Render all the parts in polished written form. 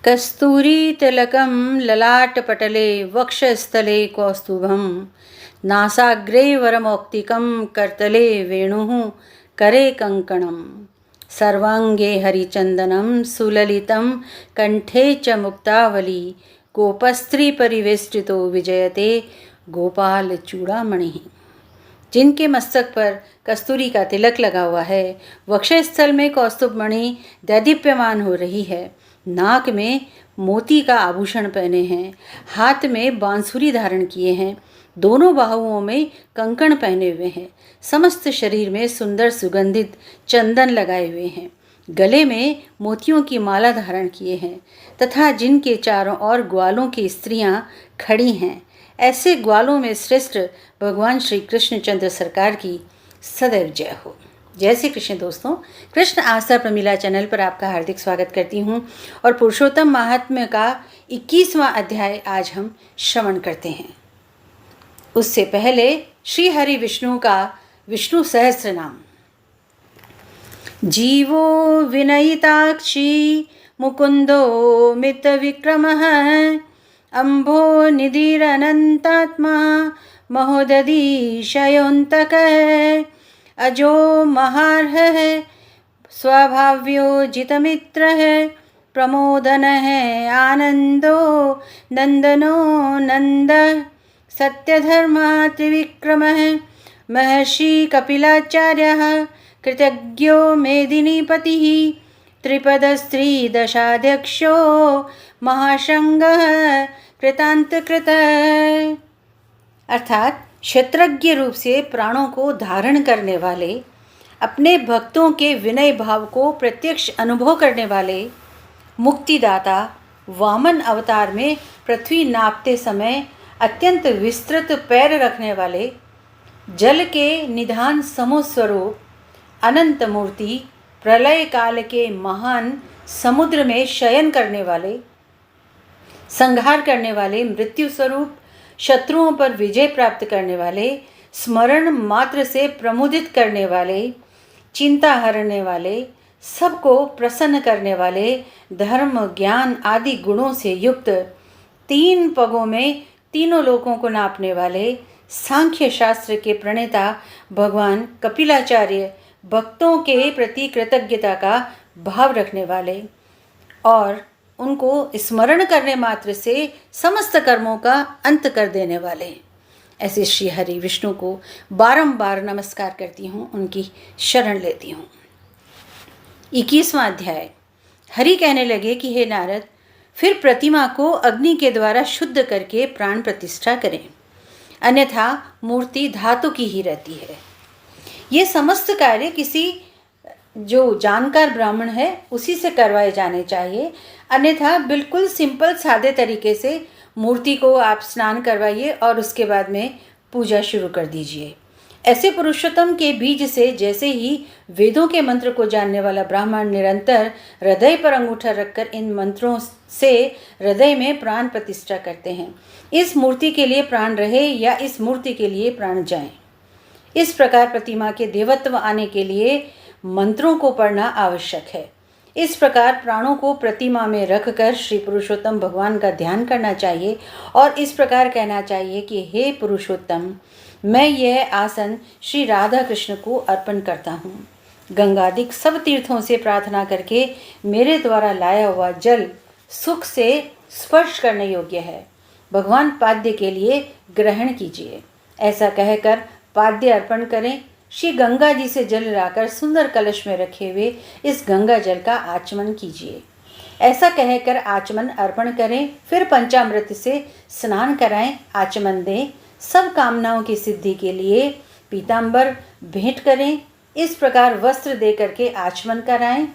कस्तूरीतिलकं ललाटपटले वक्षस्थले कौस्तुभं नासाग्रे वरमौक्तिकं करतले वेणुः करे कङ्कणं सर्वाङ्गे हरिचन्दनं सुललितं कण्ठे च मुक्तावली गोपस्त्रीपरिवेष्टितो विजयते गोपालचूड़ामणिः। जिनके मस्तक पर कस्तूरी का तिलक लगा हुआ है, वक्षस्थल में कौस्तुभ मणि दैदीप्यमान हो रही है, नाक में मोती का आभूषण पहने हैं, हाथ में बांसुरी धारण किए हैं, दोनों बाहुओं में कंकण पहने हुए हैं, समस्त शरीर में सुंदर सुगंधित चंदन लगाए हुए हैं, गले में मोतियों की माला धारण किए हैं तथा जिनके चारों ओर ग्वालों की स्त्रियां खड़ी हैं, ऐसे ग्वालों में श्रेष्ठ भगवान श्री कृष्णचंद्र सरकार की सदैव जय हो। जय श्री कृष्ण दोस्तों, कृष्ण आस्था प्रमिला चैनल पर आपका हार्दिक स्वागत करती हूँ और पुरुषोत्तम महात्म्य का 21वां अध्याय आज हम श्रवण करते हैं। उससे पहले श्री हरि विष्णु का विष्णु सहस्त्र नाम। जीवो विनयिताक्षी मुकुंदो मित विक्रमः अम्भो निधिरनन्तात्मा महोदधीशयोऽन्तकः अजो महार्हः स्वभाव्यो जितमित्रः प्रमोदनः आनन्दो नन्दनो नन्दः सत्यधर्मा त्रिविक्रमः महर्षि कपिलाचार्यः कृतज्ञो मेदिनीपतिः त्रिपदस्त्रीदशाध्यक्षो महासंगः कृतांतकृत। अर्थात क्षेत्रज्ञ रूप से प्राणों को धारण करने वाले, अपने भक्तों के विनय भाव को प्रत्यक्ष अनुभव करने वाले, मुक्तिदाता वामन अवतार में पृथ्वी नापते समय अत्यंत विस्तृत पैर रखने वाले, जल के निधान समोस्वरूप अनंत मूर्ति, प्रलय काल के महान समुद्र में शयन करने वाले, संहार करने वाले, मृत्यु स्वरूप शत्रुओं पर विजय प्राप्त करने वाले, स्मरण मात्र से प्रमुदित करने वाले, चिंता हरने वाले, सबको प्रसन्न करने वाले, धर्म ज्ञान आदि गुणों से युक्त, 3 पगों में तीनों लोकों को नापने वाले, सांख्य शास्त्र के प्रणेता भगवान कपिलाचार्य भक्तों के प्रति कृतज्ञता का भाव रखने वाले और उनको स्मरण करने मात्र से समस्त कर्मों का अंत कर देने वाले, ऐसे श्री हरि विष्णु को बारंबार नमस्कार करती हूँ, उनकी शरण लेती हूँ। 21वां अध्याय। हरि कहने लगे कि हे नारद, फिर प्रतिमा को अग्नि के द्वारा शुद्ध करके प्राण प्रतिष्ठा करें, अन्यथा मूर्ति धातु की ही रहती है। ये समस्त कार्य किसी जो जानकार ब्राह्मण है उसी से करवाए जाने चाहिए, अन्यथा बिल्कुल सिंपल सादे तरीके से मूर्ति को आप स्नान करवाइए और उसके बाद में पूजा शुरू कर दीजिए। ऐसे पुरुषोत्तम के बीज से जैसे ही वेदों के मंत्र को जानने वाला ब्राह्मण निरंतर हृदय पर अंगूठा रखकर इन मंत्रों से हृदय में प्राण प्रतिष्ठा करते हैं, इस मूर्ति के लिए प्राण रहे या इस मूर्ति के लिए प्राण जाएं। इस प्रकार प्रतिमा के देवत्व आने के लिए मंत्रों को पढ़ना आवश्यक है। इस प्रकार प्राणों को प्रतिमा में रखकर श्री पुरुषोत्तम भगवान का ध्यान करना चाहिए और इस प्रकार कहना चाहिए कि हे पुरुषोत्तम, मैं यह आसन श्री राधा कृष्ण को अर्पण करता हूँ। गंगादिक सब तीर्थों से प्रार्थना करके मेरे द्वारा लाया हुआ जल सुख से स्पर्श करने योग्य है, भगवान पाद्य के लिए ग्रहण कीजिए। ऐसा कहकर पाद्य अर्पण करें। श्री गंगा जी से जल लाकर सुंदर कलश में रखे हुए इस गंगा जल का आचमन कीजिए। ऐसा कहकर आचमन अर्पण करें, फिर पंचामृत से स्नान कराएं, आचमन दें। सब कामनाओं की सिद्धि के लिए पीतांबर भेंट करें। इस प्रकार वस्त्र दे करके आचमन कराएं।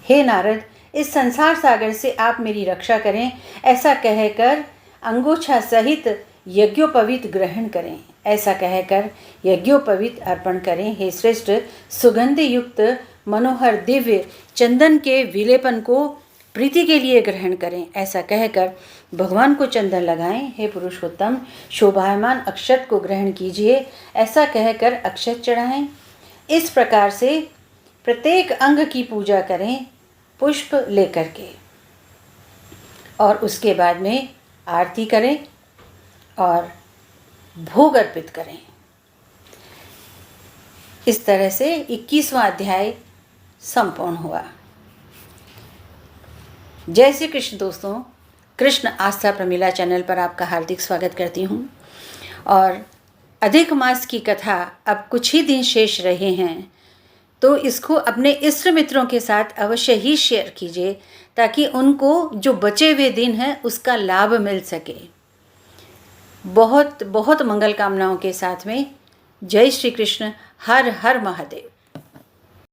हे नारद, इस संसार सागर से आप मेरी रक्षा करें, ऐसा कहकर अंगोछा सहित यज्ञोपवीत ग्रहण करें। ऐसा कहकर यज्ञोपवीत अर्पण करें। हे श्रेष्ठ, सुगंध युक्त मनोहर दिव्य चंदन के विलेपन को प्रीति के लिए ग्रहण करें। ऐसा कहकर भगवान को चंदन लगाएं। हे पुरुषोत्तम, शोभायमान अक्षत को ग्रहण कीजिए। ऐसा कहकर अक्षत चढ़ाएं। इस प्रकार से प्रत्येक अंग की पूजा करें पुष्प लेकर के। और उसके बाद में आरती करें और भोग अर्पित करें। इस तरह से 21वां अध्याय संपूर्ण हुआ। जय श्री कृष्ण दोस्तों, कृष्ण आस्था प्रमिला चैनल पर आपका हार्दिक स्वागत करती हूँ। और अधिक मास की कथा अब कुछ ही दिन शेष रहे हैं, तो इसको अपने इष्ट मित्रों के साथ अवश्य ही शेयर कीजिए ताकि उनको जो बचे हुए दिन हैं उसका लाभ मिल सके। बहुत बहुत मंगल कामनाओं के साथ में जय श्री कृष्ण। हर हर महादेव।